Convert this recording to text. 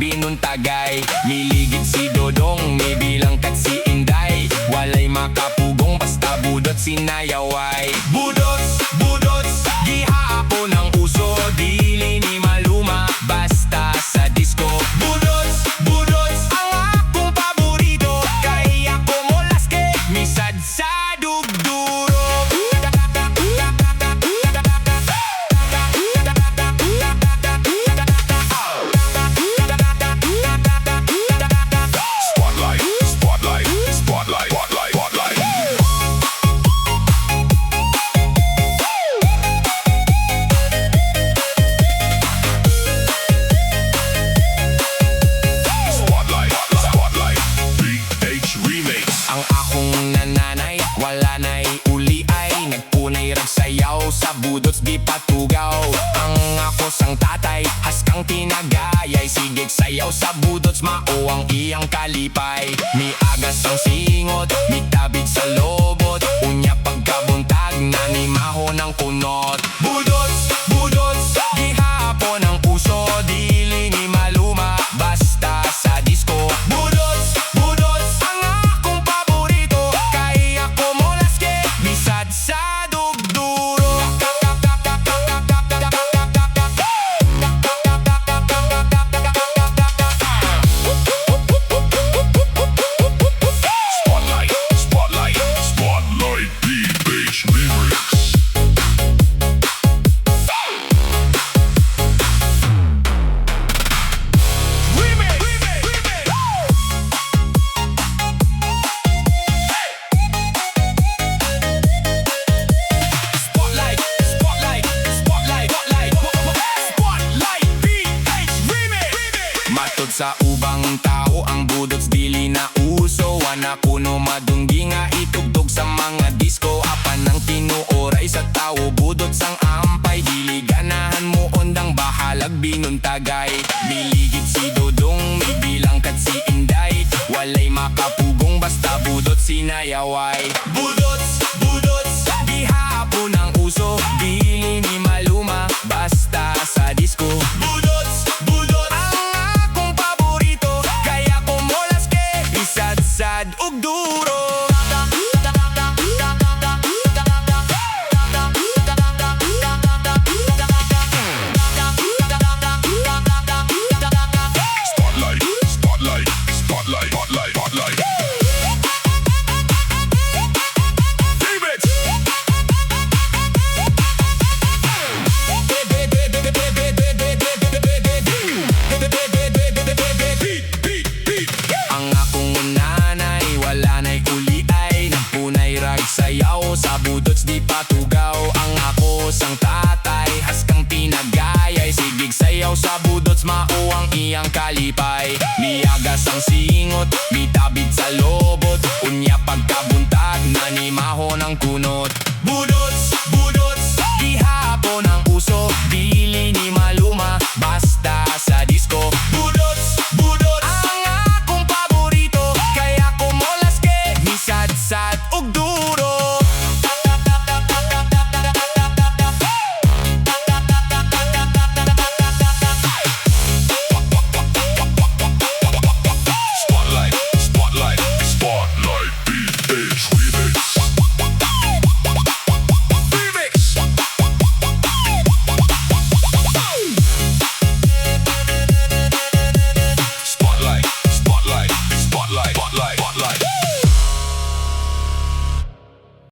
binuntagay. Miligid si Dodong, may bilang kat si Inday. Walay makapugong basta budot sinayaway. Budots gihapon ang uso, dili ni maluma basta sa disco. Budots ang akong paborito, kaya ko molaske misad sa dugduro. Ang akong nananay, wala na'y uli ay nagpunay ragsayaw sa budots di patugaw. Ang ako sang tatay, haskang tinagayay, sigig sayaw sa budots mao ang iyang kalipay. Mi agas ang singot, mi tabid sa lobot, unya pagkabuntag na ni maho ng kunot. Budots gihapon ang uso, dili ni maluma basta sa disco. Budots ang akong paborito, kaya ko molaske misad sa dugduro. Spotlight, beat-based lyrics. Matod sa ubang tao ang budots dili na uso. Wana kuno madunggi nga itugtog sa mga disco. Apan ang tinuoray sa tao budots ang ampay. Dili ganahan mo ondang bahalag binuntagay. Biligid si Dodong, may bilang kat si Inday. Walay makapugong basta budots sinayaway. Budots gihapon ang uso, dili ni maluma basta sa disco. Budots ang akong paborito, kaya ko molaske isadsad ug duro. Spotlight. Ang akong nanay, wala na'y uli ay nagpunay ragsayaw sa budots di patugaw. Ang ako sang tatay, haskang tinagayay, sigig sayaw sa budots mao ang iyang kalipay. Niagas ang singot, mitabid sa lobot, unya pagkabuntag na ni maho ng kunot. Budots